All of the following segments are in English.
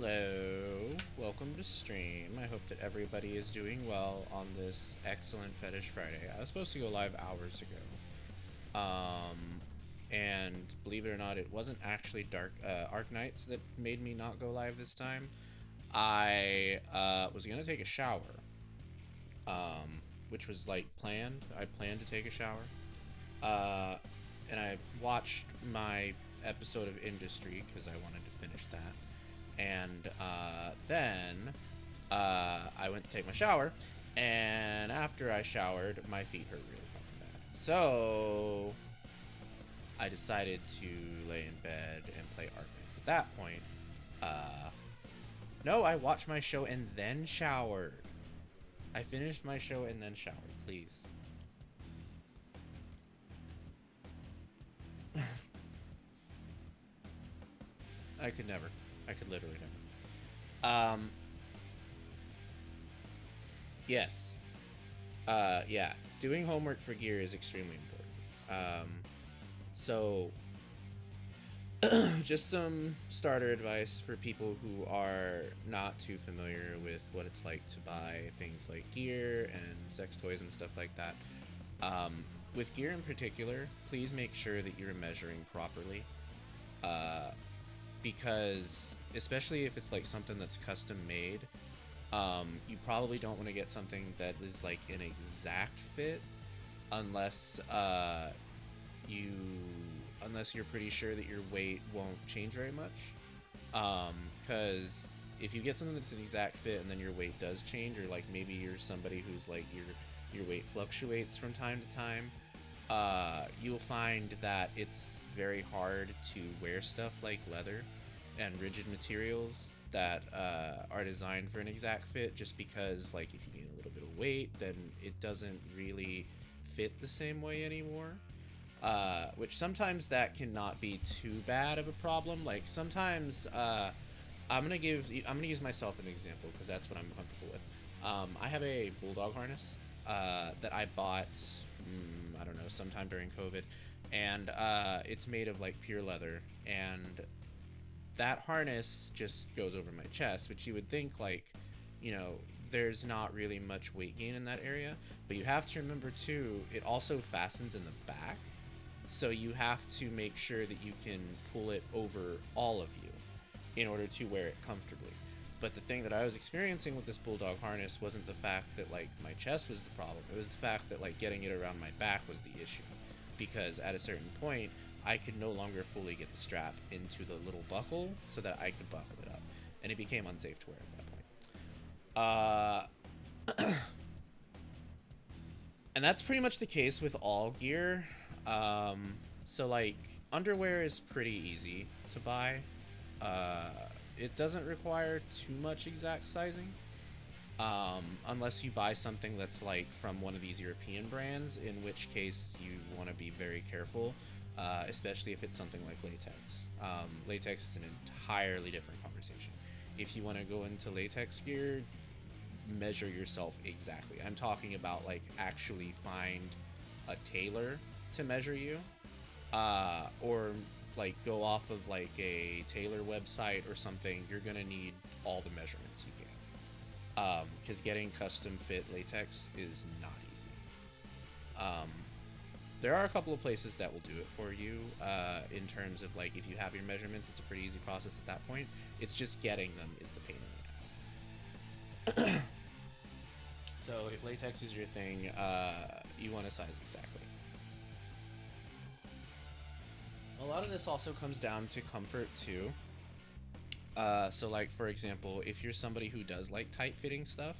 Hello, welcome to stream. I hope that everybody is doing well on this excellent Fetish Friday. I was supposed to go live hours ago. And believe it or not, it wasn't actually Arc Nights that made me not go live this time. I was gonna take a shower, which was like planned. I planned to take a shower. Uh, and I watched my episode of Industry because I wanted to finish that. And then I went to take my shower, and after I showered, my feet hurt really fucking bad. So I decided to lay in bed and play Arc Knights. At that point, no, I watched my show and then showered. I finished my show and then showered, please. I could never. I could literally never. Yes. Yeah. Doing homework for gear is extremely important. So, just some starter advice for people who are not too familiar with what it's like to buy things like gear and sex toys and stuff like that. With gear in particular, please make sure that you're measuring properly. Because especially if it's like something that's custom made, you probably don't want to get something that is like an exact fit unless you unless you're pretty sure that your weight won't change very much. Because if you get something that's an exact fit and then your weight does change, or like maybe you're somebody who's like your weight fluctuates from time to time, you'll find that it's very hard to wear stuff like leather and rigid materials that are designed for an exact fit, just because like if you gain a little bit of weight, then it doesn't really fit the same way anymore. Which sometimes that cannot be too bad of a problem. Like sometimes I'm gonna use myself an example because that's what I'm comfortable with. I have a bulldog harness that I bought I don't know, sometime during COVID, and it's made of like pure leather, and that harness just goes over my chest, which you would think like, you know, there's not really much weight gain in that area, but you have to remember too, it also fastens in the back, so you have to make sure that you can pull it over all of you in order to wear it comfortably. But the thing that I was experiencing with this bulldog harness wasn't the fact that like my chest was the problem, it was the fact that like getting it around my back was the issue, because at a certain point I could no longer fully get the strap into the little buckle so that I could buckle it up, and it became unsafe to wear at that point. And that's pretty much the case with all gear. So like underwear is pretty easy to buy. It doesn't require too much exact sizing. Unless you buy something that's like from one of these European brands, in which case you want to be very careful, especially if it's something like latex. Latex is an entirely different conversation. If you want to go into latex gear, measure yourself exactly. I'm talking about like actually find a tailor to measure you, or like go off of like a tailor website or something. You're gonna need all the measurements you can, because getting custom fit latex is not easy. There are a couple of places that will do it for you, in terms of like if you have your measurements, it's a pretty easy process at that point. It's just getting them is the pain in the ass. So if latex is your thing, you want to size exactly. A lot of this also comes down to comfort too. So like for example, if you're somebody who does like tight fitting stuff,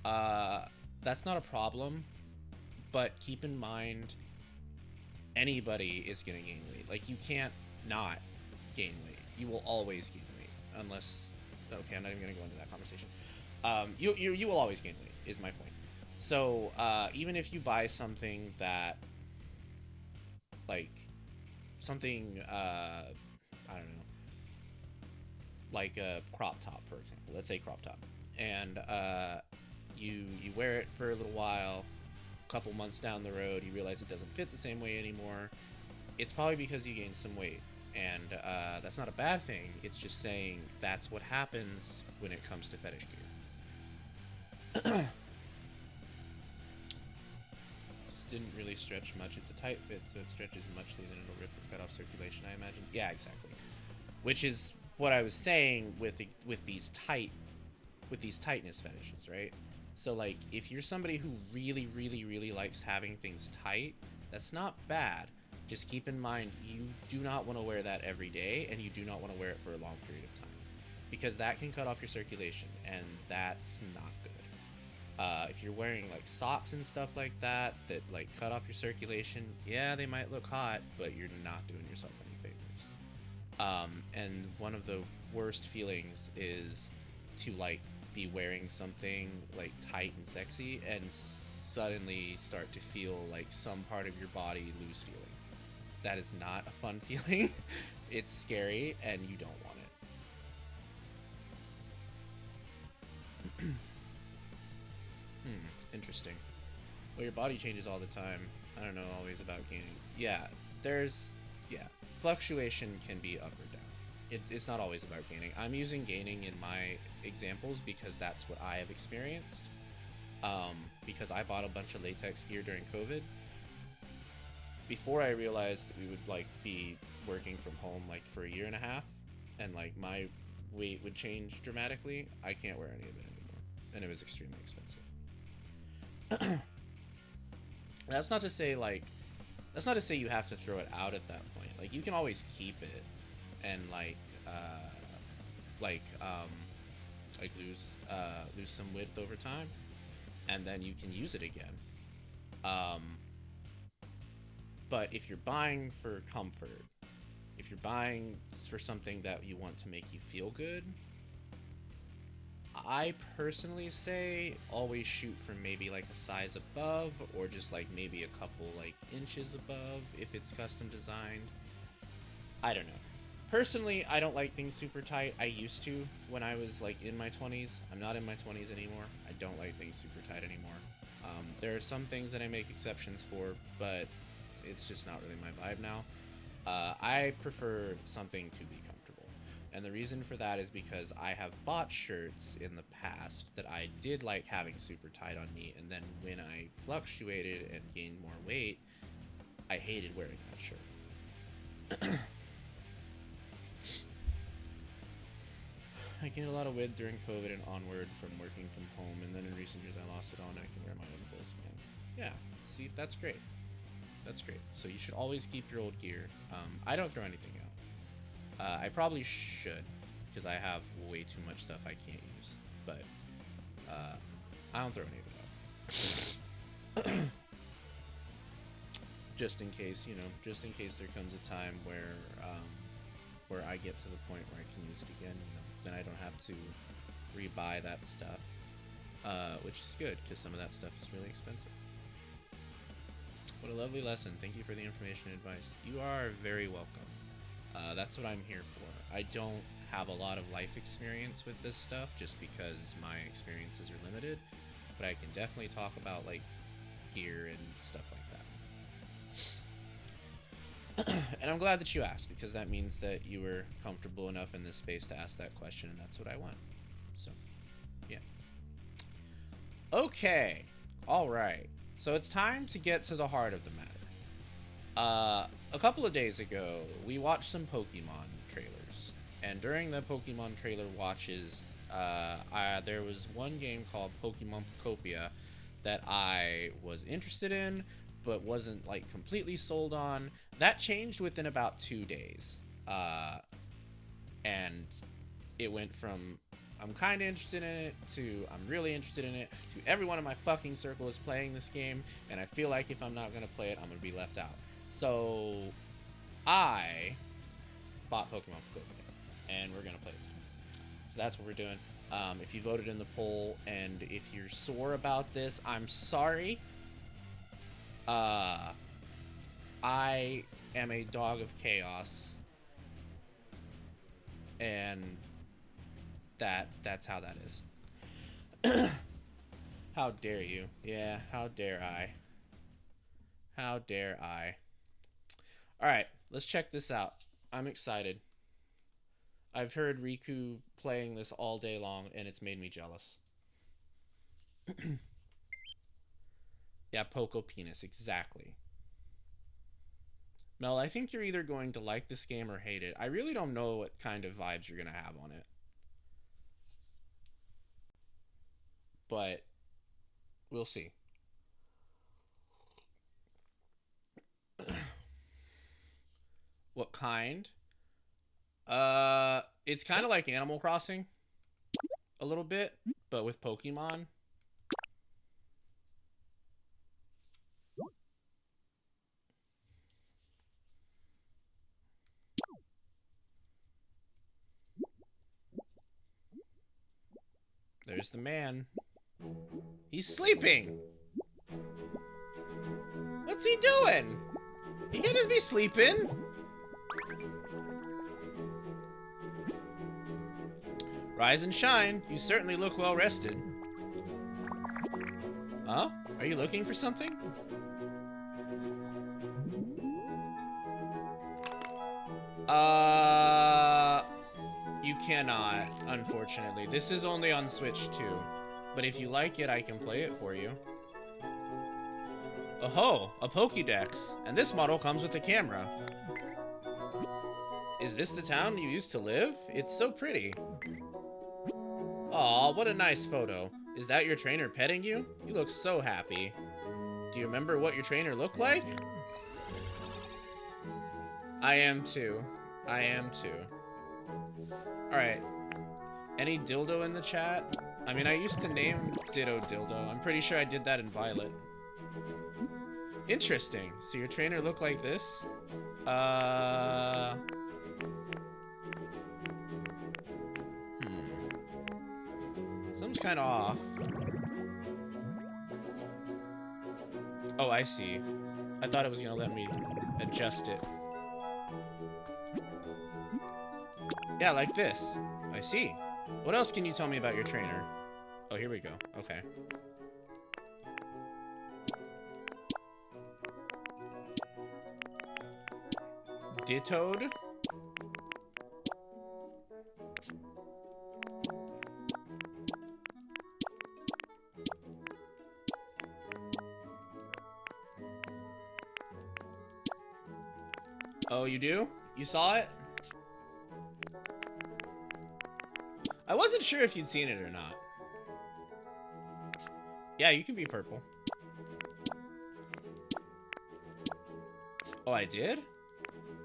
that's not a problem, but keep in mind anybody is gonna gain weight. Like you can't not gain weight. You will always gain weight unless, okay, I'm not even gonna go into that conversation. You will always gain weight is my point. So even if you buy something that like something I don't know, like a crop top, for example. Let's say crop top, and you wear it for a little while. A couple months down the road, you realize it doesn't fit the same way anymore. It's probably because you gained some weight. And that's not a bad thing. It's just saying that's what happens when it comes to fetish gear. Just didn't really stretch much. It's a tight fit, so it stretches muchly, then it'll rip or cut off circulation, I imagine. Yeah, exactly. Which is what I was saying with these tightness fetishes, right? So like, if you're somebody who really, really, really likes having things tight, that's not bad. Just keep in mind, you do not want to wear that every day, and you do not want to wear it for a long period of time, because that can cut off your circulation, and that's not good. If you're wearing like socks and stuff like that like cut off your circulation, yeah, they might look hot, but you're not doing yourself any favors. And one of the worst feelings is to like be wearing something like tight and sexy and suddenly start to feel like some part of your body lose feeling. That is not a fun feeling. It's scary and you don't want it. Interesting. Well, your body changes all the time. I don't know always about gaining. Yeah, yeah, fluctuation can be up or down. It's not always about gaining. I'm using gaining in my examples because that's what I have experienced. Because I bought a bunch of latex gear during COVID. Before I realized that we would like be working from home like for a year and a half, and like my weight would change dramatically, I can't wear any of it anymore, and it was extremely expensive. That's not to say you have to throw it out at that point. Like, you can always keep it and like lose some width over time, and then you can use it again. But if you're buying for comfort, if you're buying for something that you want to make you feel good, I personally say always shoot for maybe like a size above, or just like maybe a couple like inches above if it's custom designed. I don't know. Personally, I don't like things super tight. I used to when I was like in my 20s. I'm not in my 20s anymore. I don't like things super tight anymore. There are some things that I make exceptions for, but it's just not really my vibe now. I prefer something to be comfortable. And the reason for that is because I have bought shirts in the past that I did like having super tight on me, and then when I fluctuated and gained more weight, I hated wearing that shirt. I gained a lot of width during COVID and onward from working from home, and then in recent years I lost it all and I can wear my own clothes again. Yeah, see, that's great. That's great. So you should always keep your old gear. I don't throw anything out. I probably should, because I have way too much stuff I can't use. But I don't throw any of it out. Just in case, just in case there comes a time where I get to the point where I can use it again, then I don't have to rebuy that stuff, which is good, because some of that stuff is really expensive. What a lovely lesson. Thank you for the information and advice. You are very welcome. That's what I'm here for. I don't have a lot of life experience with this stuff, just because my experiences are limited, but I can definitely talk about like gear and stuff like that. And I'm glad that you asked, because that means that you were comfortable enough in this space to ask that question, and that's what I want. So, yeah. Okay. All right. So it's time to get to the heart of the matter. A couple of days ago, we watched some Pokemon trailers, and during the Pokemon trailer watches, there was one game called Pokemon Pokopia that I was interested in, but wasn't like completely sold on. That changed within about 2 days, and it went from I'm kind of interested in it to I'm really interested in it to everyone in my fucking circle is playing this game, and I feel like if I'm not gonna play it, I'm gonna be left out. So I bought Pokemon Pokopia, and we're gonna play it tonight. So that's what we're doing. If you voted in the poll, and if you're sore about this, I'm sorry. I am a dog of chaos, and that's how that is. How dare you? Yeah, how dare I? How dare I? All right, let's check this out. I'm excited. I've heard Riku playing this all day long, and it's made me jealous. Yeah, Poco Penis, exactly. Mel, I think you're either going to like this game or hate it. I really don't know what kind of vibes you're going to have on it. But we'll see. What kind? It's kind of like Animal Crossing. A little bit, but with Pokemon. There's the man. He's sleeping. What's he doing? He can't just be sleeping. Rise and shine. You certainly look well rested. Huh? Are you looking for something? You cannot, unfortunately. This is only on Switch 2. But if you like it, I can play it for you. Oh, a Pokédex. And this model comes with a camera. Is this the town you used to live? It's so pretty. Aw, what a nice photo. Is that your trainer petting you? You look so happy. Do you remember what your trainer looked like? I am too. I am too. Alright. Any dildo in the chat? I mean, I used to name Ditto Dildo. I'm pretty sure I did that in Violet. Interesting. So your trainer looked like this? Something's kind of off. Oh, I see. I thought it was gonna let me adjust it. Yeah, like this. I see. What else can you tell me about your trainer? Oh, here we go. Okay. Dittoed? Oh, you do? You saw it? I wasn't sure if you'd seen it or not. Yeah, you can be purple. Oh, I did?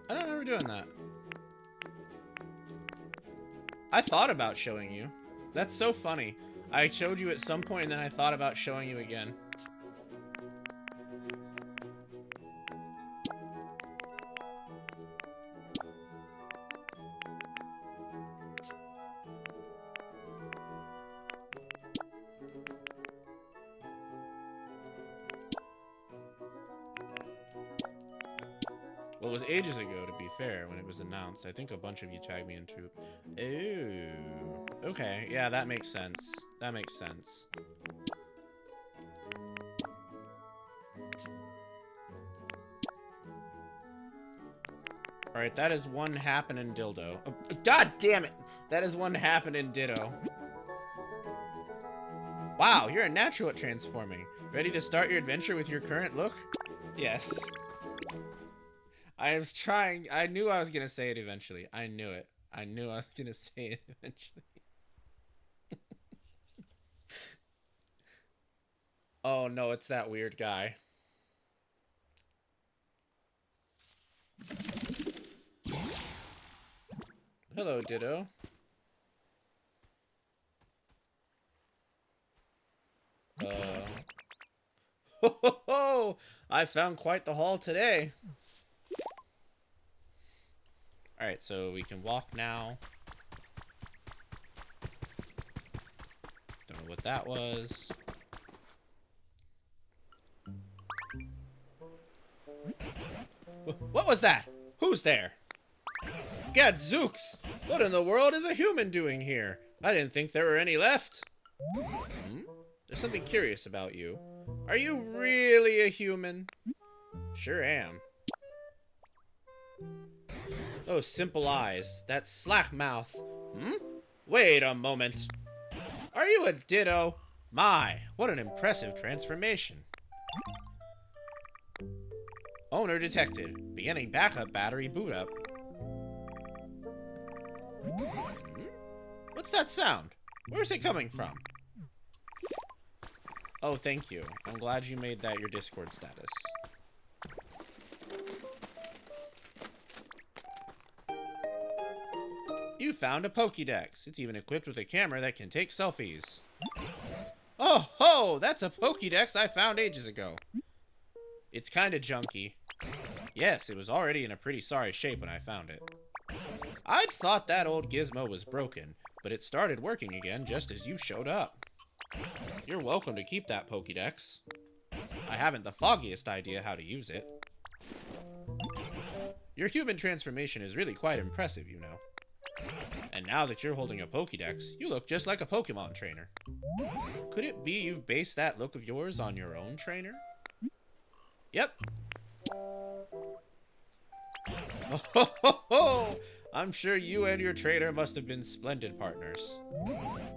I don't remember doing that. I thought about showing you. That's so funny. I showed you at some point and then I thought about showing you again. Well, it was ages ago, to be fair, when it was announced. I think a bunch of you tagged me into... Ooh. Okay, yeah, that makes sense. That makes sense. Alright, that is one happening dildo. Oh, God damn it! That is one happening ditto. Wow, you're a natural at transforming. Ready to start your adventure with your current look? Yes. I was trying. I knew I was going to say it eventually. I knew it. I knew I was going to say it eventually. Oh, no, it's that weird guy. Hello, Ditto. Ho ho ho! I found quite the haul today. Alright, so we can walk now. Don't know what that was. What was that? Who's there? Gadzooks! What in the world is a human doing here? I didn't think there were any left. Hmm? There's something curious about you. Are you really a human? Sure am. Those simple eyes, that slack mouth. Hmm? Wait a moment. Are you a Ditto? My, what an impressive transformation. Owner detected. Beginning backup battery boot up. Hmm? What's that sound? Where's it coming from? Oh, thank you. I'm glad you made that your Discord status. You found a Pokédex. It's even equipped with a camera that can take selfies. Oh ho! That's a Pokédex I found ages ago. It's kinda junky. Yes, it was already in a pretty sorry shape when I found it. I'd thought that old gizmo was broken, but it started working again just as you showed up. You're welcome to keep that Pokédex. I haven't the foggiest idea how to use it. Your human transformation is really quite impressive, you know. And now that you're holding a Pokédex, you look just like a Pokemon trainer. Could it be you've based that look of yours on your own trainer? Yep. Oh, ho, ho, ho. I'm sure you and your trainer must have been splendid partners.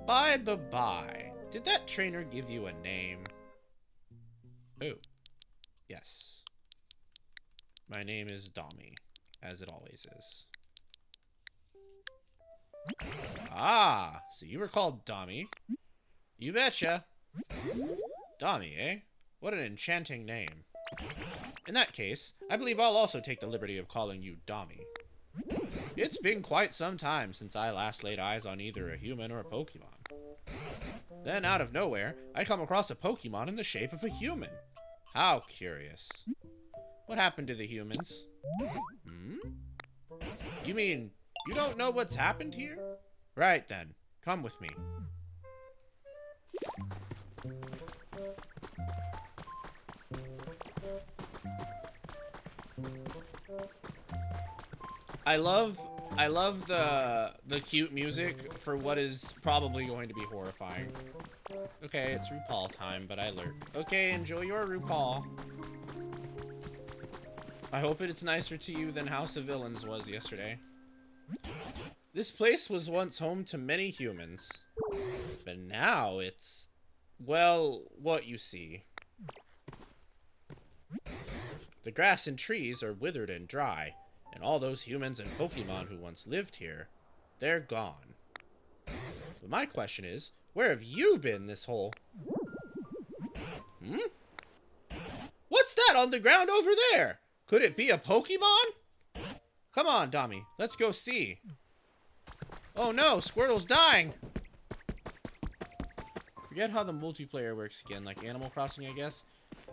By the by, did that trainer give you a name? Oh, yes. My name is Domi, as it always is. Ah, so you were called Domi. You betcha. Domi, eh? What an enchanting name. In that case, I believe I'll also take the liberty of calling you Domi. It's been quite some time since I last laid eyes on either a human or a Pokemon. Then, out of nowhere, I come across a Pokemon in the shape of a human. How curious. What happened to the humans? Hmm? You mean, you don't know what's happened here? Right then, come with me. I love the cute music for what is probably going to be horrifying. Okay, it's RuPaul time, but I lurk. Okay, enjoy your RuPaul. I hope it's nicer to you than House of Villains was yesterday. This place was once home to many humans, but now it's, well, what you see. The grass and trees are withered and dry, and all those humans and Pokemon who once lived here, they're gone. But my question is, where have you been this whole... Hmm? What's that on the ground over there? Could it be a Pokemon? Come on, Domi, let's go see. Oh no, Squirtle's dying! Forget how the multiplayer works again, like Animal Crossing, I guess.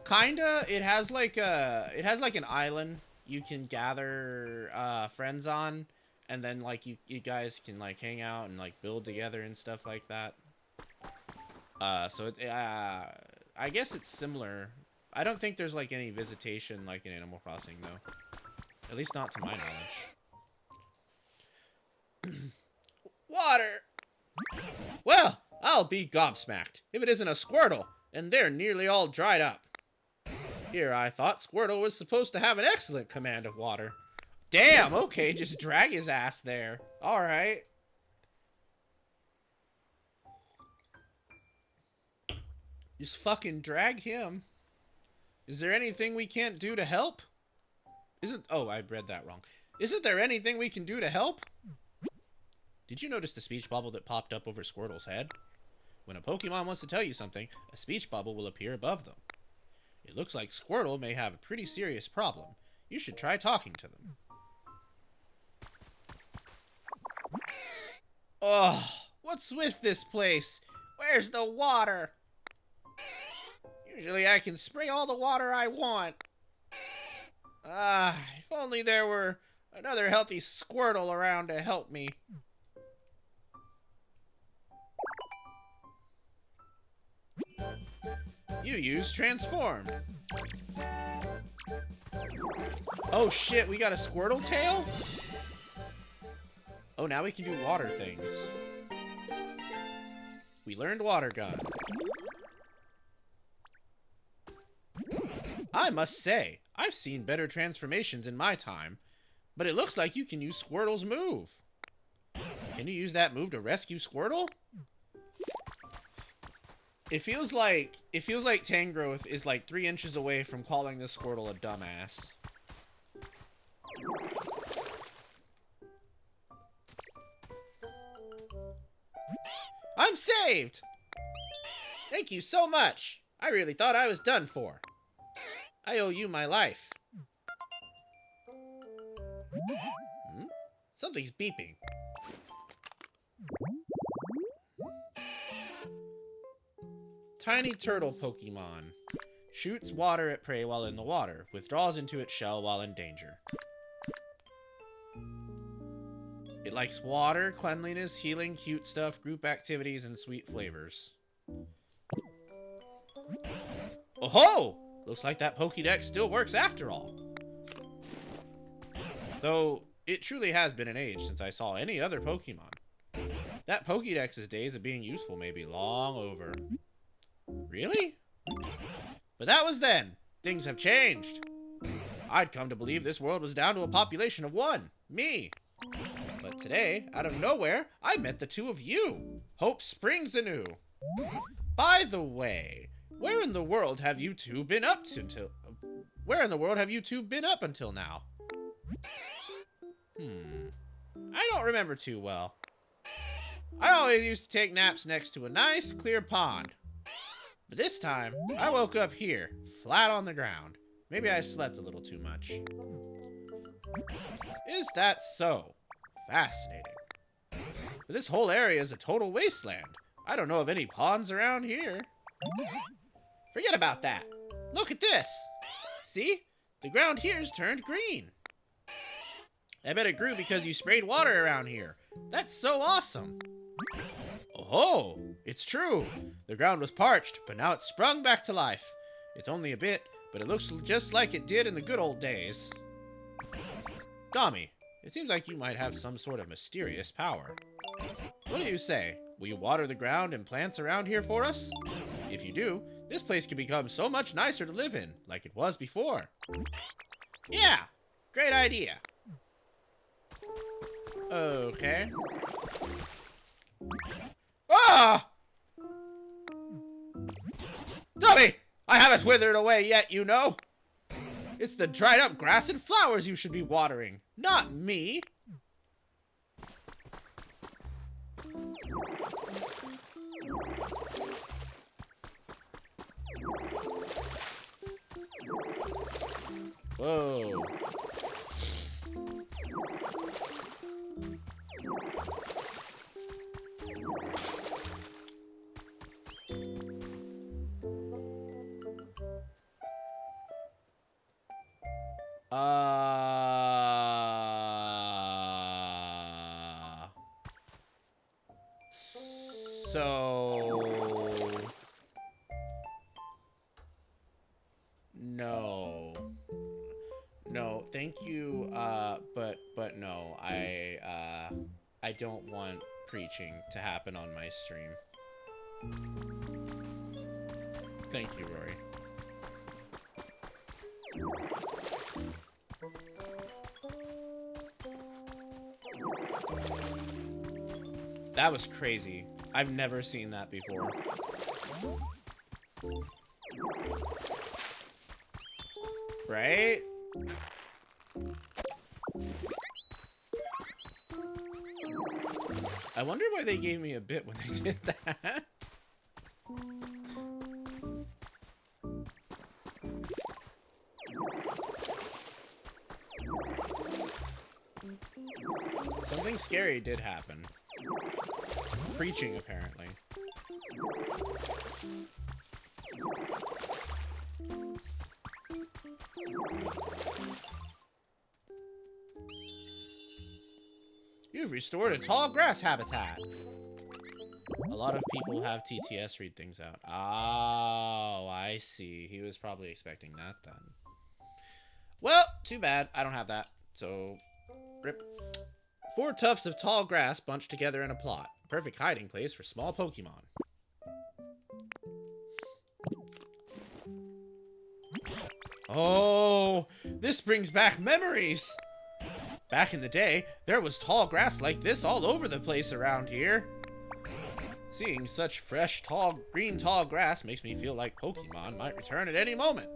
Kinda, it has like an island you can gather friends on, and then like you guys can like hang out and like build together and stuff like that. So I guess it's similar. I don't think there's like any visitation like in Animal Crossing though. At least not to my knowledge. Water! Well, I'll be gobsmacked if it isn't a Squirtle, and they're nearly all dried up. Here, I thought Squirtle was supposed to have an excellent command of water. Damn, okay, just drag his ass there. Alright. Just fucking drag him. Is there anything we can't do to help? Oh, I read that wrong. Isn't there anything we can do to help? Did you notice the speech bubble that popped up over Squirtle's head? When a Pokemon wants to tell you something, a speech bubble will appear above them. It looks like Squirtle may have a pretty serious problem. You should try talking to them. Oh, what's with this place? Where's the water? Usually I can spray all the water I want. If only there were another healthy Squirtle around to help me. You use transformed. Oh shit, we got a Squirtle tail? Oh, now we can do water things. We learned water gun. I must say, I've seen better transformations in my time, But it looks like you can use Squirtle's move. Can you use that move to rescue Squirtle? It feels like Tangrowth is like 3 inches away from calling this Squirtle a dumbass. I'm saved! Thank you so much. I really thought I was done for. I owe you my life. Something's beeping. Tiny turtle Pokemon. Shoots water at prey while in the water. Withdraws into its shell while in danger. It likes water, cleanliness, healing, cute stuff, group activities, and sweet flavors. Oh ho! Looks like that Pokédex still works after all. Though, it truly has been an age since I saw any other Pokemon. That Pokédex's days of being useful may be long over. Really? But that was then. Things have changed. I'd come to believe this world was down to a population of 1. Me. But today, out of nowhere, I met the 2 of you. Hope springs anew. By the way, where in the world have you two been up until now? I don't remember too well. I always used to take naps next to a nice, clear pond. But this time, I woke up here, flat on the ground. Maybe I slept a little too much. Is that so? Fascinating. But this whole area is a total wasteland. I don't know of any ponds around here. Forget about that. Look at this. See? The ground here's turned green. I bet it grew because you sprayed water around here. That's so awesome. Oh, it's true. The ground was parched, but now it's sprung back to life. It's only a bit, but it looks just like it did in the good old days. Domi, it seems like you might have some sort of mysterious power. What do you say? Will you water the ground and plants around here for us? If you do, this place can become so much nicer to live in, like it was before. Yeah, great idea. Okay. Ah! Domi! I haven't withered away yet, you know. It's the dried up grass and flowers you should be watering, not me. Whoa. So no, thank you, but no, I don't want preaching to happen on my stream. Thank you, Rory. That was crazy. I've never seen that before. Right? I wonder why they gave me a bit when they did that. Something scary did happen. Preaching, apparently. You've restored a tall grass habitat. A lot of people have TTS read things out. Oh, I see. He was probably expecting that then. Well, too bad. I don't have that. So, rip. 4 tufts of tall grass bunched together in a plot. Perfect hiding place for small Pokemon. Oh, this brings back memories. Back in the day, there was tall grass like this all over the place around here. Seeing such fresh, green tall grass makes me feel like Pokemon might return at any moment.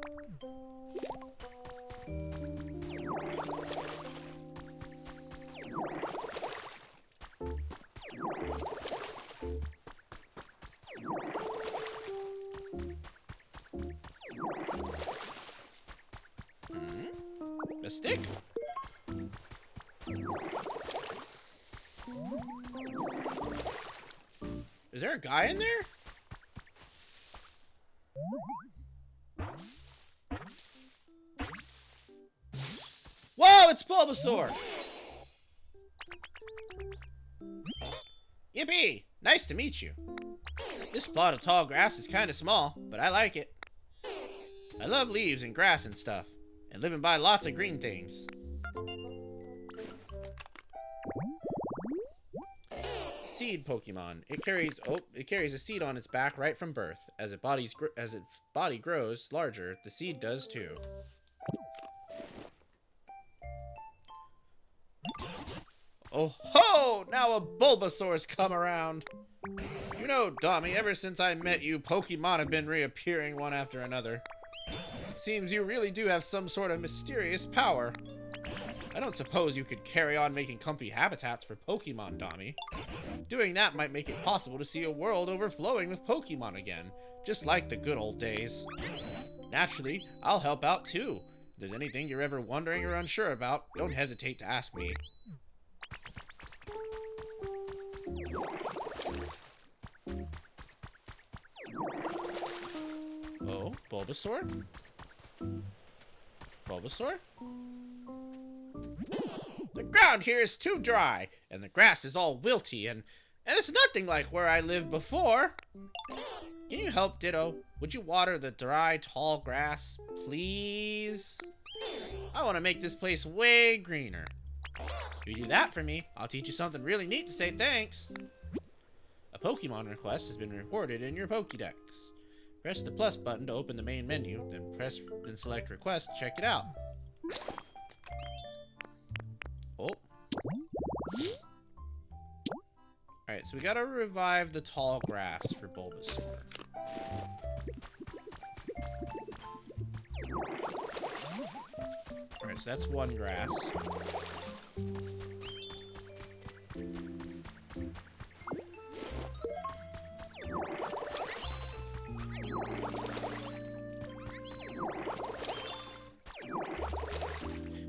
A stick? Is there a guy in there? Whoa, it's Bulbasaur! Yippee! Nice to meet you. This plot of tall grass is kinda small, but I like it. I love leaves and grass and stuff, and living by lots of green things. Seed Pokemon. It carries a seed on its back right from birth. As its body grows larger, the seed does too. Oh ho! Now a Bulbasaur's come around. You know, Domi, ever since I met you, Pokemon have been reappearing one after another. It seems you really do have some sort of mysterious power. I don't suppose you could carry on making comfy habitats for Pokemon, Domi. Doing that might make it possible to see a world overflowing with Pokemon again, just like the good old days. Naturally, I'll help out too. If there's anything you're ever wondering or unsure about, don't hesitate to ask me. Oh, Bulbasaur? Bulbasaur? The ground here is too dry, and the grass is all wilty, and it's nothing like where I lived before. Can you help, Ditto? Would you water the dry, tall grass, please? I want to make this place way greener. If you do that for me, I'll teach you something really neat to say thanks. A Pokemon request has been recorded in your Pokédex. Press the plus button to open the main menu, then select request to check it out. Oh. Alright, so we gotta revive the tall grass for Bulbasaur. Alright, so that's one grass.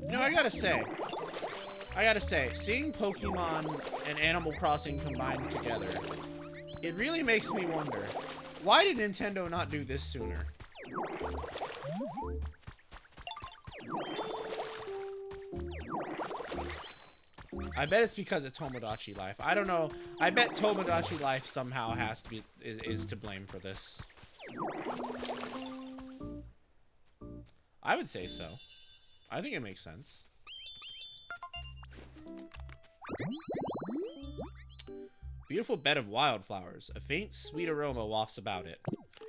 You know, I gotta say, seeing Pokemon and Animal Crossing combined together, it really makes me wonder, why did Nintendo not do this sooner? I bet it's because of Tomodachi Life. I don't know. I bet Tomodachi Life somehow is to blame for this. I would say so. I think it makes sense. Beautiful bed of wildflowers. A faint, sweet aroma wafts about it.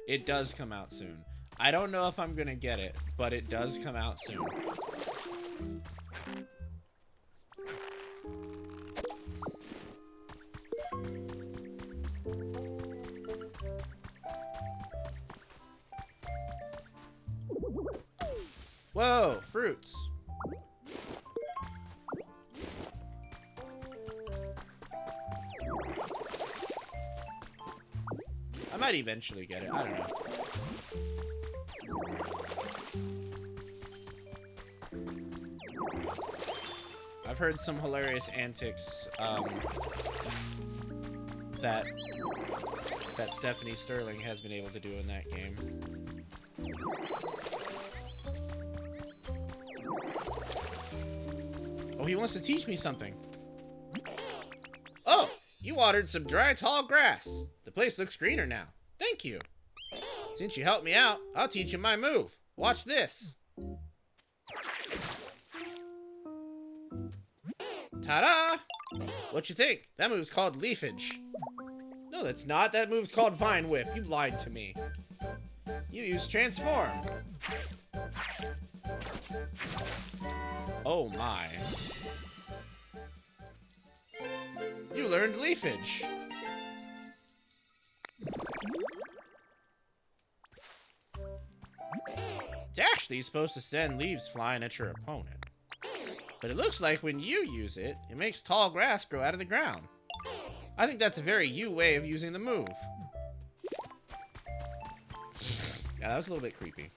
It does come out soon. I don't know if I'm gonna get it, but it does come out soon. Whoa, fruits. I might eventually get it. I don't know. I've heard some hilarious antics that Stephanie Sterling has been able to do in that game. Oh, he wants to teach me something. Oh, you watered some dry, tall grass. The place looks greener now. Thank you. Since you helped me out, I'll teach you my move. Watch this. Ta-da! What you think? That move's called leafage. No, that's not. That move's called Vine Whip. You lied to me. You used transform. Oh my. learned leafage. It's actually supposed to send leaves flying at your opponent. But it looks like when you use it, it makes tall grass grow out of the ground. I think that's a very you way of using the move. Yeah, that was a little bit creepy.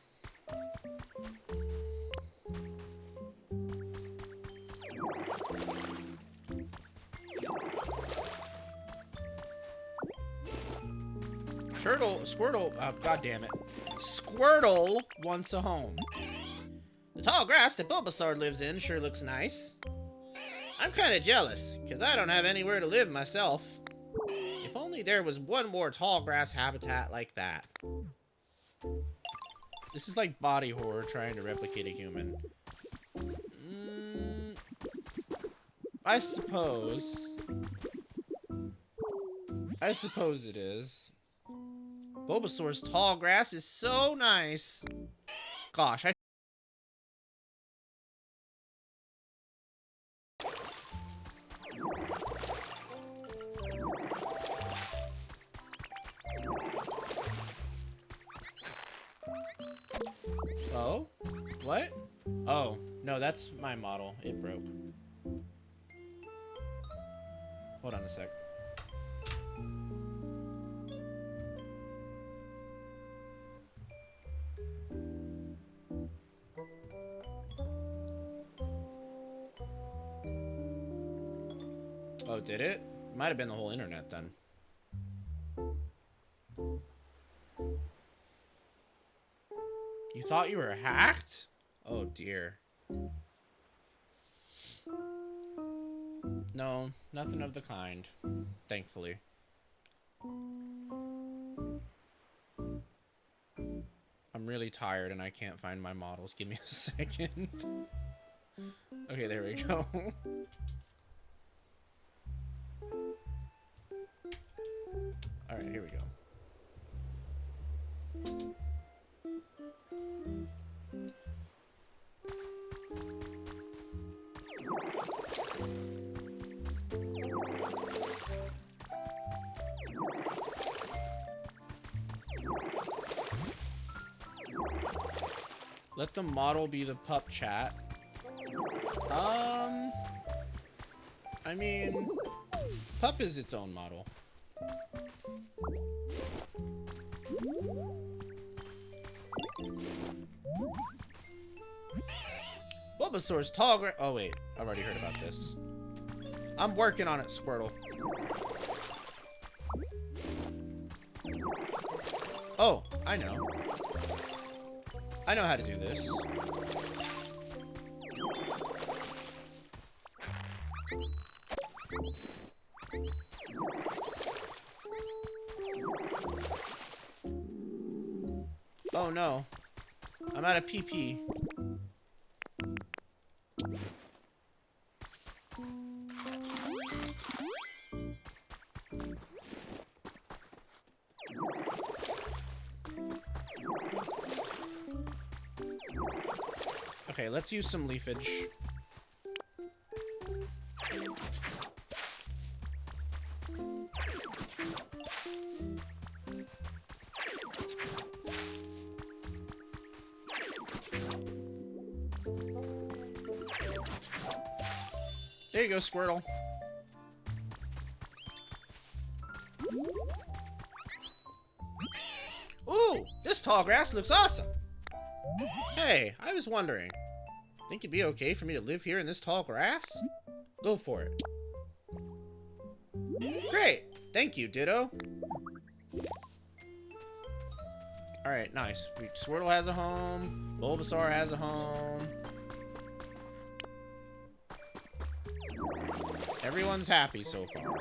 Squirtle, god damn it. Squirtle wants a home. The tall grass that Bulbasaur lives in sure looks nice. I'm kinda jealous, because I don't have anywhere to live myself. If only there was one more tall grass habitat like that. This is like body horror trying to replicate a human. I suppose it is. Bulbasaur's tall grass is so nice. Gosh, Oh? What? Oh, no, that's my model. It broke. Hold on a sec. Oh, did it? Might have been the whole internet then. You thought you were hacked? Oh dear. No, nothing of the kind. Thankfully. I'm really tired and I can't find my models. Give me a second. Okay, there we go. Alright, here we go. Let the model be the pup chat. I mean, pup is its own model. Bulbasaur's tall gra- Oh wait, I've already heard about this. I'm working on it, Squirtle. Oh, I know. I know how to do this. Oh no. I'm out of PP. Okay, let's use some leafage. There you go, Squirtle. Ooh, this tall grass looks awesome. Hey, I was wondering. Think it'd be okay for me to live here in this tall grass? Go for it. Great! Thank you, Ditto. Alright, nice. Squirtle has a home. Bulbasaur has a home. Everyone's happy so far.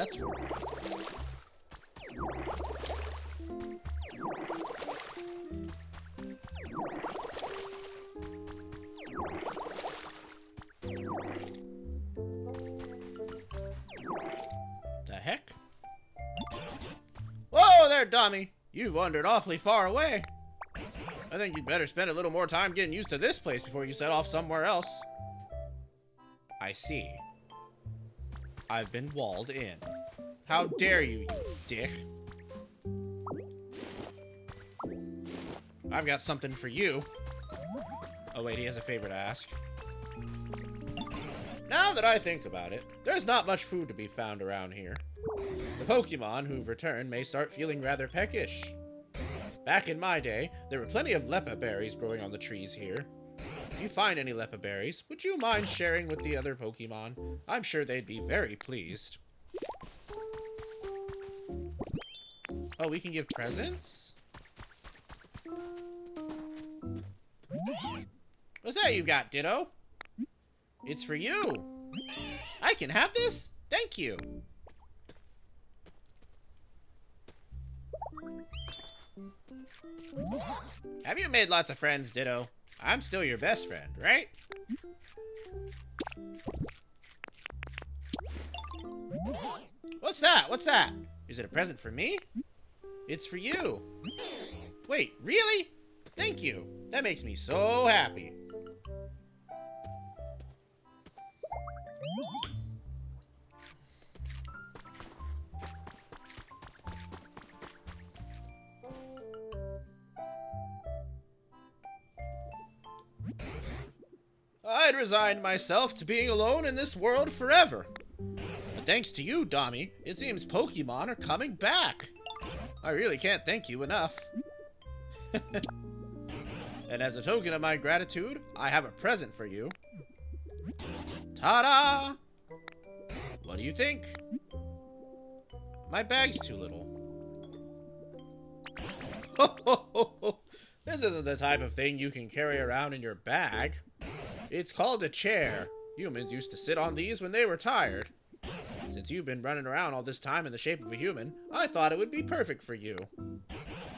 that's for? The heck? Whoa there, Dummy! You've wandered awfully far away. I think you'd better spend a little more time getting used to this place before you set off somewhere else. I see. I've been walled in. How dare you, you dick. I've got something for you. Oh wait, he has a favor to ask. Now that I think about it, there's not much food to be found around here. The Pokemon who've returned may start feeling rather peckish. Back in my day, there were plenty of Leppa berries growing on the trees here. If you find any Leppa berries, would you mind sharing with the other Pokemon? I'm sure they'd be very pleased. Oh, we can give presents? What's that you got, Ditto? It's for you. I can have this? Thank you. Have you made lots of friends, Ditto? I'm still your best friend, right? What's that? What's that? Is it a present for me? It's for you. Wait, really? Thank you. That makes me so happy. I'd resigned myself to being alone in this world forever. But thanks to you, Dommy, it seems Pokemon are coming back. I really can't thank you enough. And as a token of my gratitude, I have a present for you. Ta-da! What do you think? My bag's too little. This isn't the type of thing you can carry around in your bag. It's called a chair. Humans used to sit on these when they were tired. Since you've been running around all this time in the shape of a human, I thought it would be perfect for you.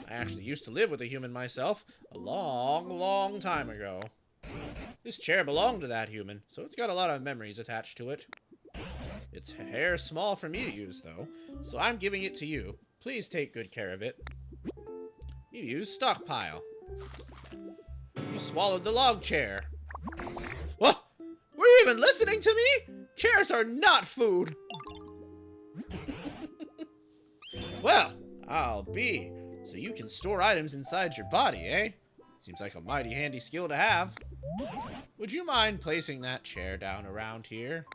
I actually used to live with a human myself a long, long time ago. This chair belonged to that human, so it's got a lot of memories attached to it. It's a hair small for me to use, though, so I'm giving it to you. Please take good care of it. You used stockpile. You swallowed the log chair. What? Were you even listening to me? Chairs are not food. Well, I'll be. So you can store items inside your body, eh? Seems like a mighty handy skill to have. Would you mind placing that chair down around here?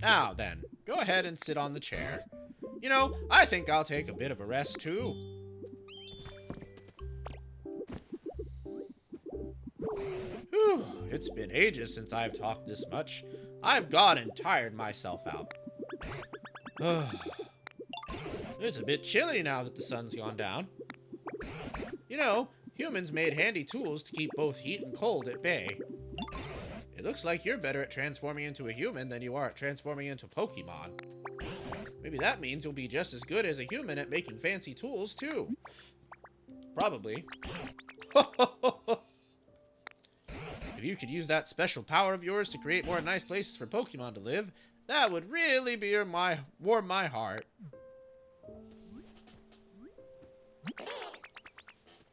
Now then, go ahead and sit on the chair. You know, I think I'll take a bit of a rest too. Whew, it's been ages since I've talked this much. I've gone and tired myself out. It's a bit chilly now that the sun's gone down. You know, humans made handy tools to keep both heat and cold at bay. It looks like you're better at transforming into a human than you are at transforming into Pokemon. Maybe that means you'll be just as good as a human at making fancy tools, too. Probably. If you could use that special power of yours to create more nice places for Pokemon to live, that would really be warm my heart.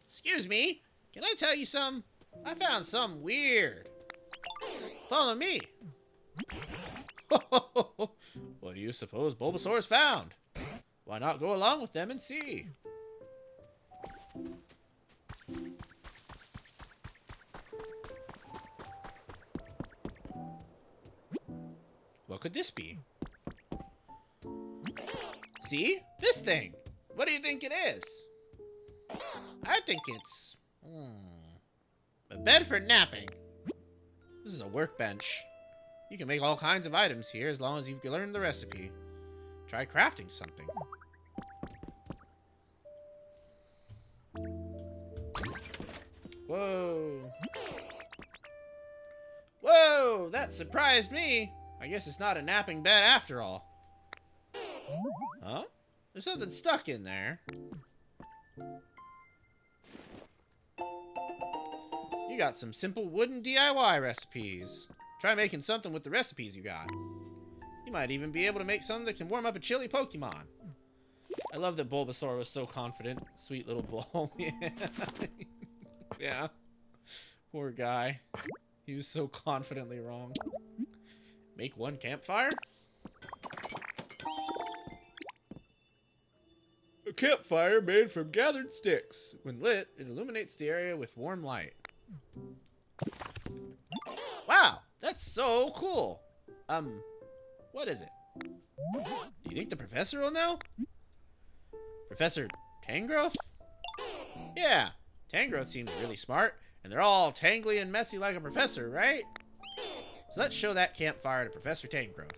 Excuse me, can I tell you something? I found something weird. Follow me. What do you suppose Bulbasaur's found? Why not go along with them and see? What could this be? See? This thing! What do you think it is? I think it's... a bed for napping. This is a workbench. You can make all kinds of items here as long as you've learned the recipe. Try crafting something. Whoa. Whoa, that surprised me. I guess it's not a napping bed after all. Huh? There's something stuck in there. You got some simple wooden DIY recipes. Try making something with the recipes you got. You might even be able to make something that can warm up a chilly Pokemon. I love that Bulbasaur was so confident. Sweet little bull. Yeah. Yeah. Poor guy. He was so confidently wrong. Make one campfire? A campfire made from gathered sticks. When lit, it illuminates the area with warm light. Wow, that's so cool. What is it? Do you think the professor will know? Professor Tangrowth? Yeah, Tangrowth seems really smart, and they're all tangly and messy like a professor, right? So let's show that campfire to Professor Tangrowth.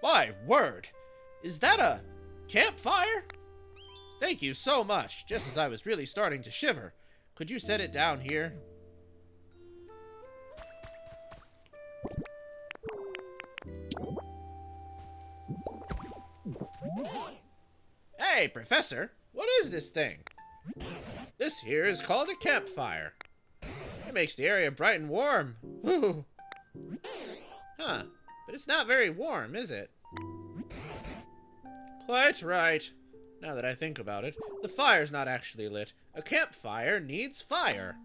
My word! Is that a campfire? Thank you so much, just as I was really starting to shiver. Could you set it down here? Hey, Professor! What is this thing? This here is called a campfire. It makes the area bright and warm. Whew. Huh, but it's not very warm, is it? Quite right. Now that I think about it, the fire's not actually lit. A campfire needs fire.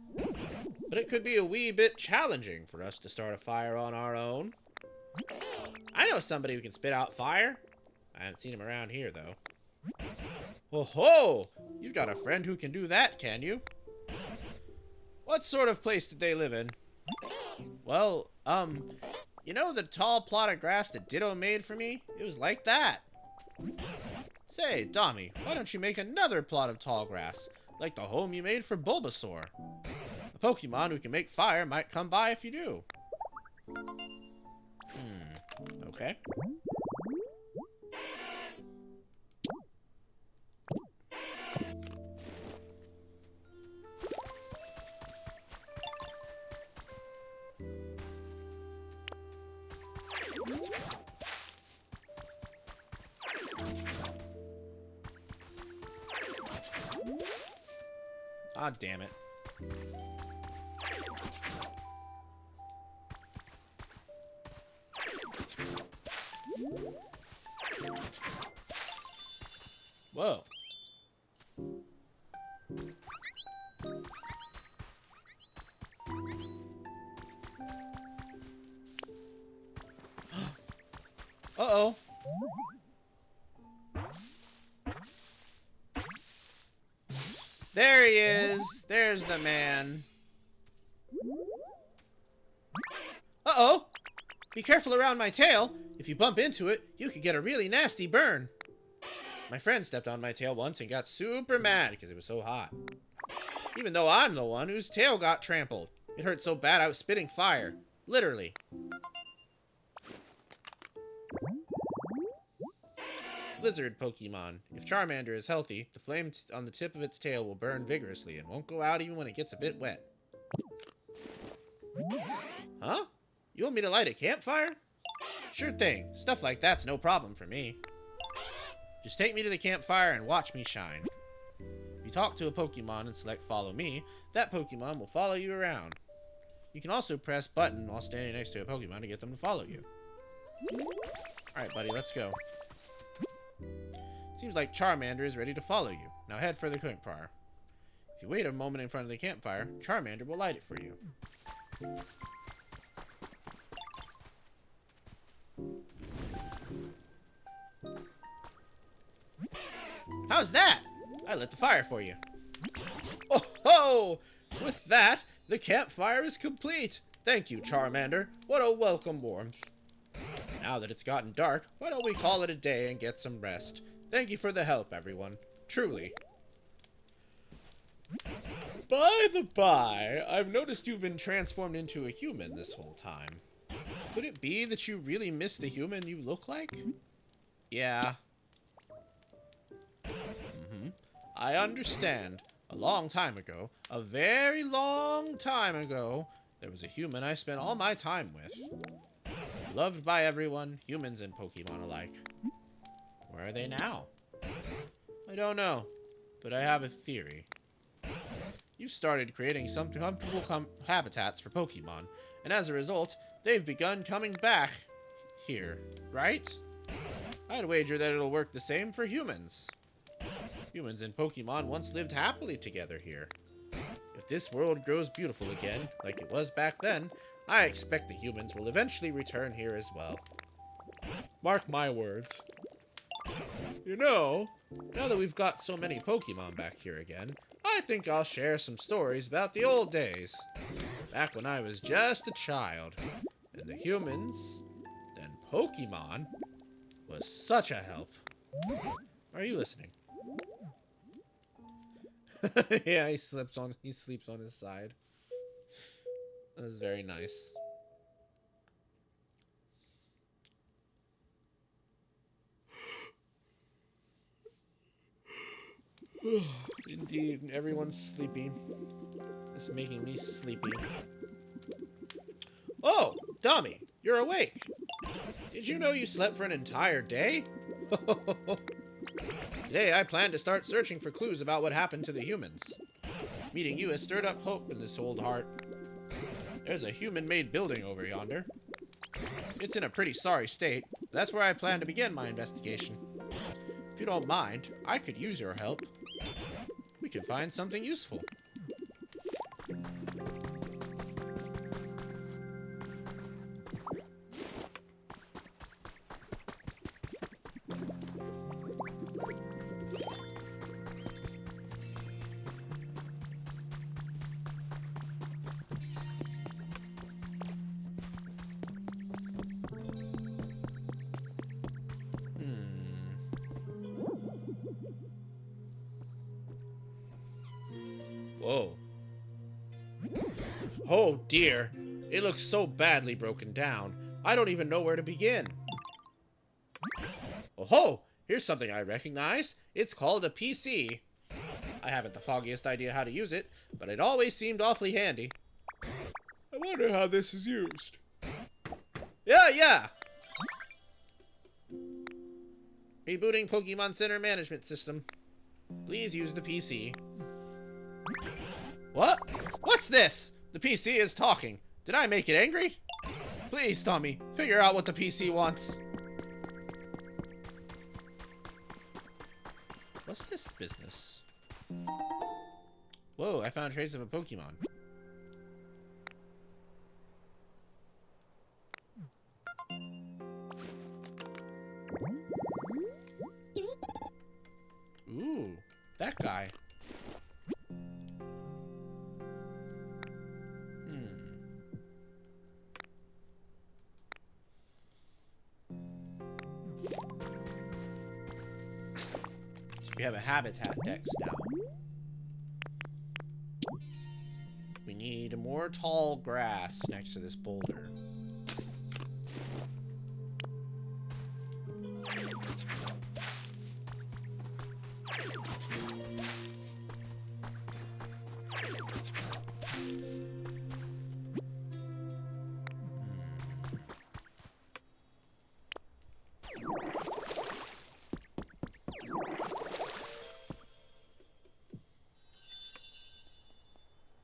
But it could be a wee bit challenging for us to start a fire on our own. I know somebody who can spit out fire. I haven't seen him around here, though. Oh ho! You've got a friend who can do that, can you? What sort of place did they live in? Well, you know the tall plot of grass that Ditto made for me? It was like that. Say, Dommy, why don't you make another plot of tall grass, like the home you made for Bulbasaur? A Pokemon who can make fire might come by if you do. Okay. Ah, damn it. Whoa. Uh-oh. There he is. There's the man. Uh-oh. Be careful around my tail. If you bump into it, you could get a really nasty burn. My friend stepped on my tail once and got super mad because it was so hot. Even though I'm the one whose tail got trampled. It hurt so bad I was spitting fire. Literally. Blizzard Pokemon. If Charmander is healthy, the flame on the tip of its tail will burn vigorously and won't go out even when it gets a bit wet. Huh? You want me to light a campfire? Sure thing. Stuff like that's no problem for me. Just take me to the campfire and watch me shine. If you talk to a Pokemon and select follow me, that Pokemon will follow you around. You can also press button while standing next to a Pokemon to get them to follow you. Alright, buddy, let's go. Seems like Charmander is ready to follow you. Now head for the campfire. If you wait a moment in front of the campfire, Charmander will light it for you. How's that? I lit the fire for you. Oh ho! With that, the campfire is complete. Thank you, Charmander. What a welcome warmth. Now that it's gotten dark, why don't we call it a day and get some rest? Thank you for the help, everyone. Truly. By the by, I've noticed you've been transformed into a human this whole time. Could it be that you really miss the human you look like? Yeah. I understand. A long time ago, a very long time ago, there was a human I spent all my time with. Loved by everyone, humans and Pokemon alike. Where are they now? I don't know, but I have a theory. You started creating some comfortable habitats for Pokemon, and as a result, they've begun coming back here, right? I'd wager that it'll work the same for humans. Humans and Pokemon once lived happily together here. If this world grows beautiful again, like it was back then, I expect the humans will eventually return here as well. Mark my words. You know, now that we've got so many Pokemon back here again, I think I'll share some stories about the old days. Back when I was just a child, and the humans, then Pokemon, was such a help. Are you listening? Yeah, he sleeps on his side. That was very nice. Indeed, everyone's sleepy. It's making me sleepy. Oh, Dummy, you're awake. Did you know you slept for an entire day? Today, I plan to start searching for clues about what happened to the humans. Meeting you has stirred up hope in this old heart. There's a human-made building over yonder. It's in a pretty sorry state. That's where I plan to begin my investigation. If you don't mind, I could use your help. We could find something useful. Whoa. Oh dear. It looks so badly broken down. I don't even know where to begin. Oh ho! Here's something I recognize. It's called a PC. I haven't the foggiest idea how to use it, but it always seemed awfully handy. I wonder how this is used. Yeah! Rebooting Pokemon Center Management System. Please use the PC. What? What's this? The PC is talking. Did I make it angry? Please, Tommy, figure out what the PC wants. What's this business? Whoa, I found a trace of a Pokemon. Ooh, that guy. We have a habitat dex now. We need more tall grass next to this boulder.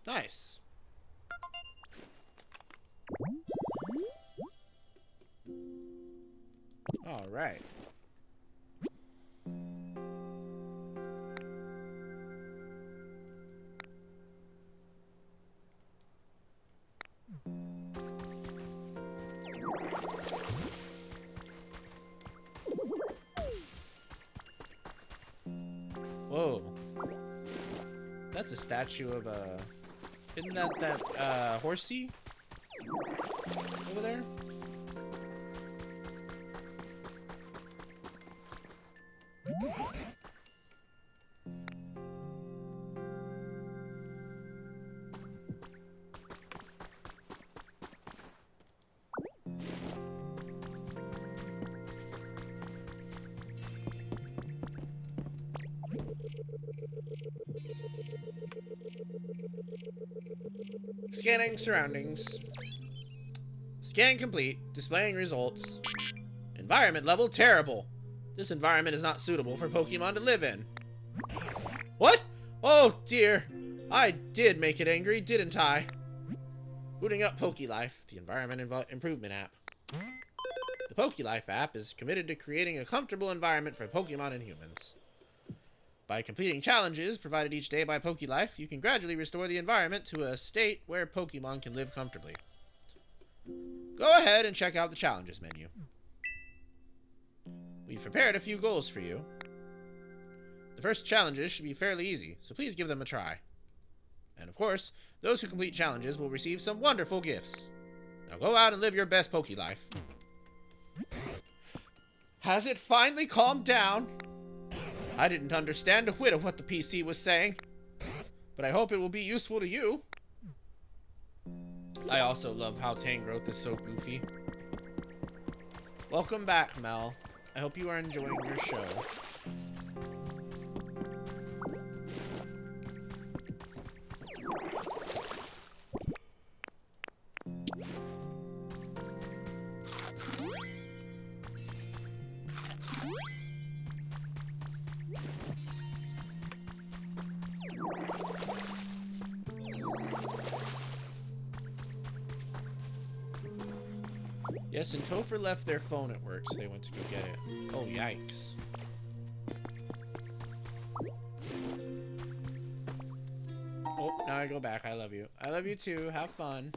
Nice. All right. Whoa. That's a statue of a... Isn't that horsey? Over there? Scanning surroundings. Scan complete. Displaying results. Environment level terrible. This environment is not suitable for Pokemon to live in. What? Oh dear. I did make it angry, didn't I? Booting up PokeLife, the environment improvement app. The PokeLife app is committed to creating a comfortable environment for Pokemon and humans. By completing challenges provided each day by PokeLife, you can gradually restore the environment to a state where Pokemon can live comfortably. Go ahead and check out the challenges menu. We've prepared a few goals for you. The first challenges should be fairly easy, so please give them a try. And of course, those who complete challenges will receive some wonderful gifts. Now go out and live your best PokeLife. Has it finally calmed down? I didn't understand a whit of what the PC was saying, but I hope it will be useful to you. I also love how Tangrowth is so goofy. Welcome back, Mel. I hope you are enjoying your show. Yes, and Topher left their phone at work, so they went to go get it. Oh, yikes. Oh, now I go back. I love you. I love you too. Have fun.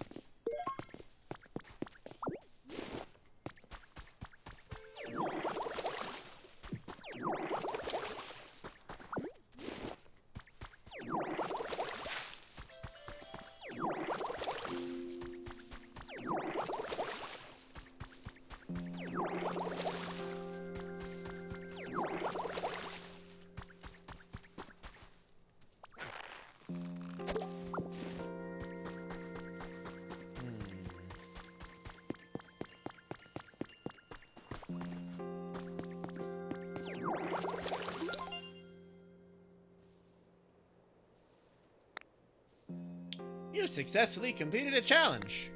You successfully completed a challenge.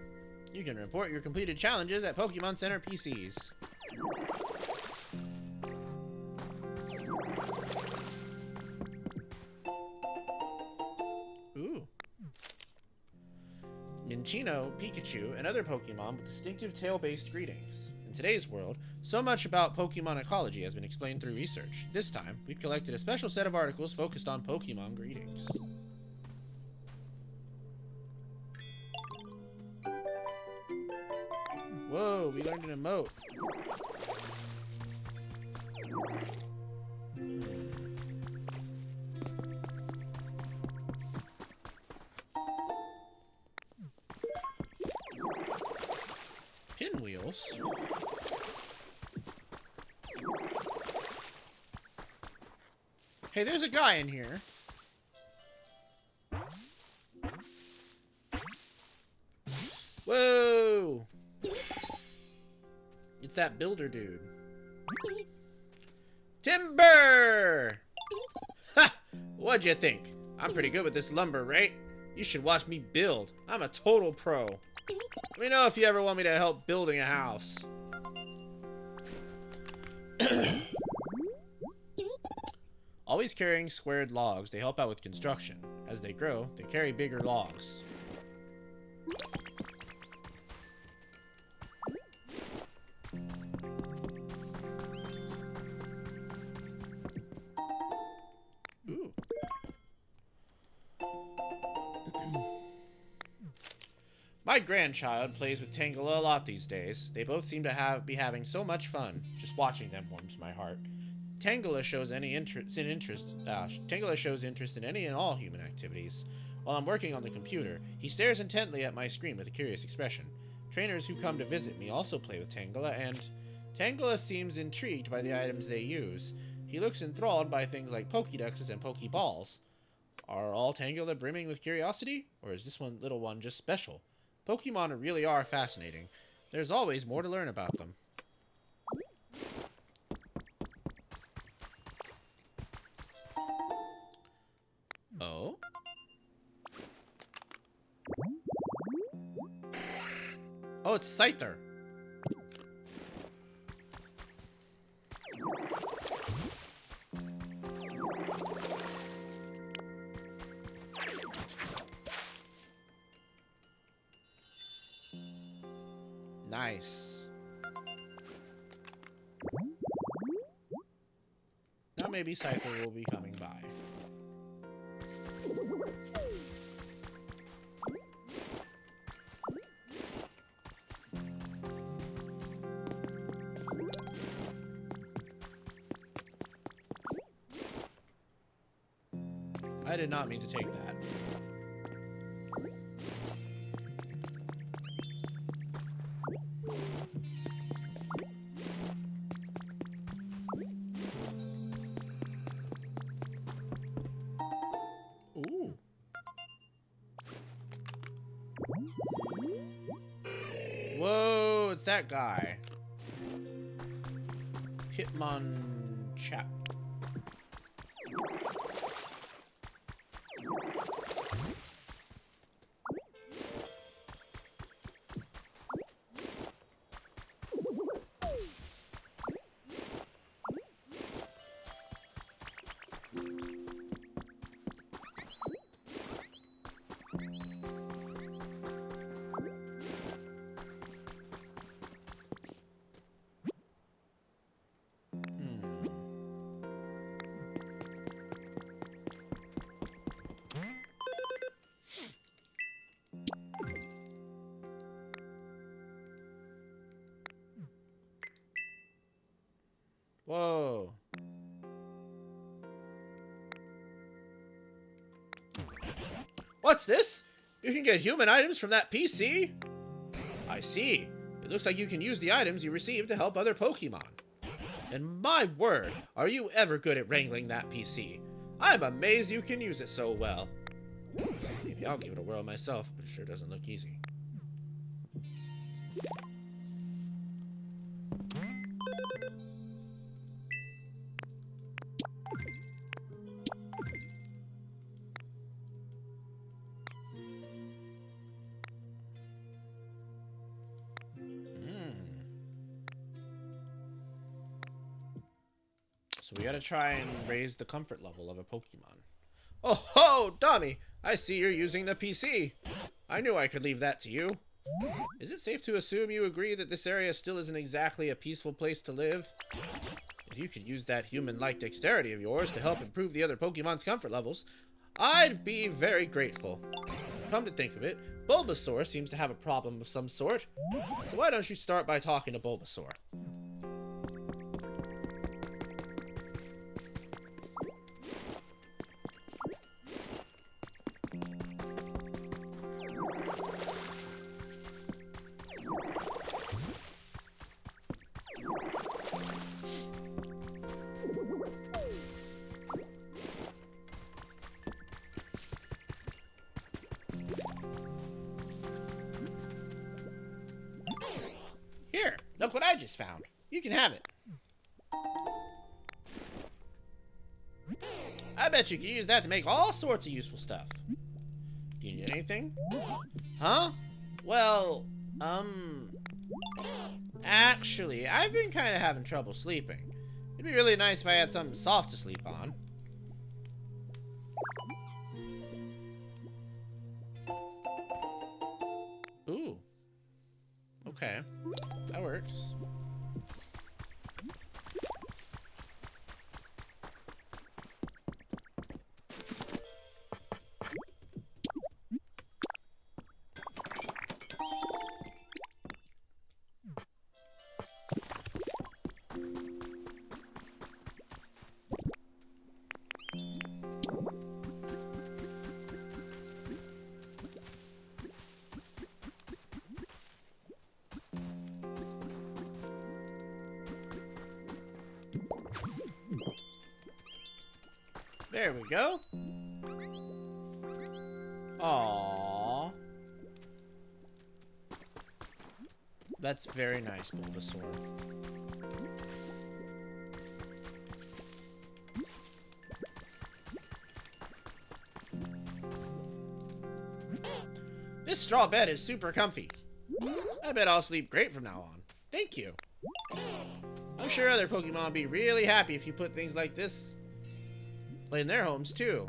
You can report your completed challenges at Pokemon Center PCs. Ooh. Minccino, Pikachu, and other Pokemon with distinctive tail-based greetings. In today's world, so much about Pokemon ecology has been explained through research. This time, we've collected a special set of articles focused on Pokemon greetings. Whoa, we learned an emote. Pinwheels? Hey, there's a guy in here. Whoa! It's that builder dude. Timber! Ha! What'd you think? I'm pretty good with this lumber, right? You should watch me build. I'm a total pro. Let me know if you ever want me to help building a house. Always carrying squared logs, they help out with construction. As they grow, they carry bigger logs. Ooh. My grandchild plays with Tangela a lot these days. They both seem to be having so much fun. Just watching them warms my heart. Tangela shows interest in any and all human activities. While I'm working on the computer, he stares intently at my screen with a curious expression. Trainers who come to visit me also play with Tangela, and Tangela seems intrigued by the items they use. He looks enthralled by things like Pokédexes and Pokéballs. Are all Tangela brimming with curiosity, or is this little one just special? Pokemon really are fascinating. There's always more to learn about them. Oh? Oh, it's Scyther. Nice. Now maybe Scyther will be coming by. I did not mean to take that. Ooh. Whoa, it's that guy. Hitmonchan. Whoa. What's this? You can get human items from that PC? I see. It looks like you can use the items you receive to help other Pokemon. And my word, are you ever good at wrangling that PC? I'm amazed you can use it so well. Maybe I'll give it a whirl myself, but it sure doesn't look easy. So we gotta try and raise the comfort level of a Pokemon. Oh ho, Domi! I see you're using the PC. I knew I could leave that to you. Is it safe to assume you agree that this area still isn't exactly a peaceful place to live? If you could use that human-like dexterity of yours to help improve the other Pokemon's comfort levels, I'd be very grateful. Come to think of it, Bulbasaur seems to have a problem of some sort. So why don't you start by talking to Bulbasaur? Here, look what I just found. You can have it. I bet you could use that to make all sorts of useful stuff. Do you need anything? Huh? Well, actually, I've been kind of having trouble sleeping. It'd be really nice if I had something soft to sleep on. Ooh. Okay. That works. There we go. Aww. That's very nice, Bulbasaur. This straw bed is super comfy. I bet I'll sleep great from now on. Thank you. I'm sure other Pokemon will be really happy if you put things like this in their homes too.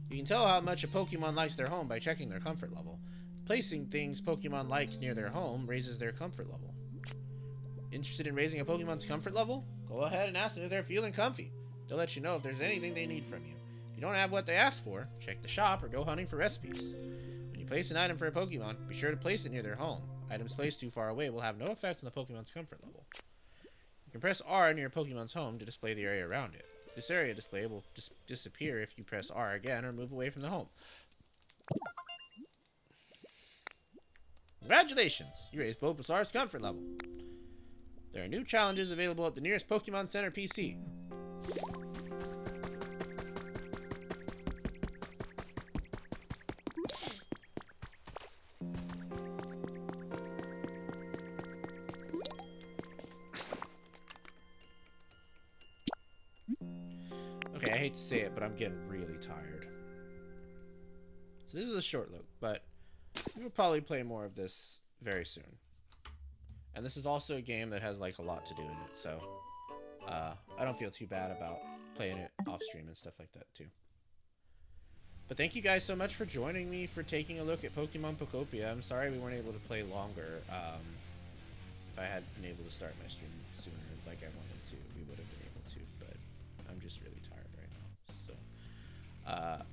You can tell how much a Pokemon likes their home by checking their comfort level. Placing things Pokemon likes near their home raises their comfort level. Interested in raising a Pokemon's comfort level? Go ahead and ask them if they're feeling comfy. They'll let you know if there's anything they need from you. If you don't have what they ask for, check the shop or go hunting for recipes. When you place an item for a Pokemon, be sure to place it near their home. Items placed too far away will have no effect on the Pokemon's comfort level. You can press R near a Pokemon's home to display the area around it. This area display will disappear if you press R again or move away from the home. Congratulations! You raised Bulbasaur's comfort level. There are new challenges available at the nearest Pokemon Center PC. Okay, I hate to say it, but I'm getting really tired. So this is a short look, but we'll probably play more of this very soon. And this is also a game that has like a lot to do in it, so I don't feel too bad about playing it off stream and stuff like that too. But thank you guys so much for joining me for taking a look at Pokemon Pokopia. I'm sorry we weren't able to play longer. If I had been able to start my stream sooner like I wanted to, we would have been able to, but I'm just really tired right now.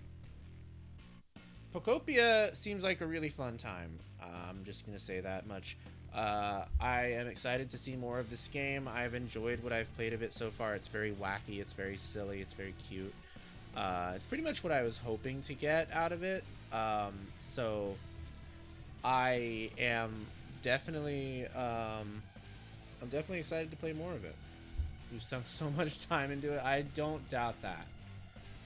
So Pokopia seems like a really fun time. I'm just gonna say that much. I am excited to see more of this game. I've enjoyed what I've played of it so far. It's very wacky, it's very silly, it's very cute. It's pretty much what I was hoping to get out of it. So I am definitely I'm definitely excited to play more of it. We've sunk so much time into it. I don't doubt that,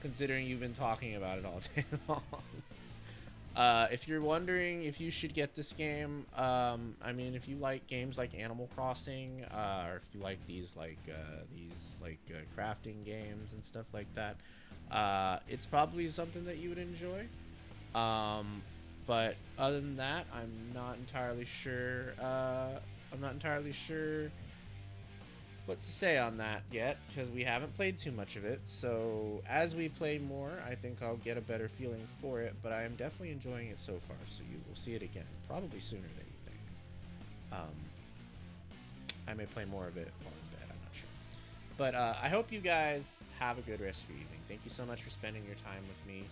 considering you've been talking about it all day long. If you're wondering if you should get this game, I mean, if you like games like Animal Crossing, or if you like these crafting games and stuff like that, it's probably something that you would enjoy. But other than that, I'm not entirely sure. What to say on that yet, because we haven't played too much of it. So as we play more, I think I'll get a better feeling for it, but I am definitely enjoying it so far, so you will see it again, probably sooner than you think. I may play more of it while in bed, I'm not sure. But I hope you guys have a good rest of your evening. Thank you so much for spending your time with me.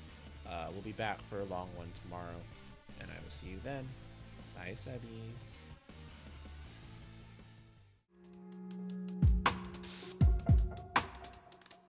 We'll be back for a long one tomorrow, and I will see you then. Bye, Subbies.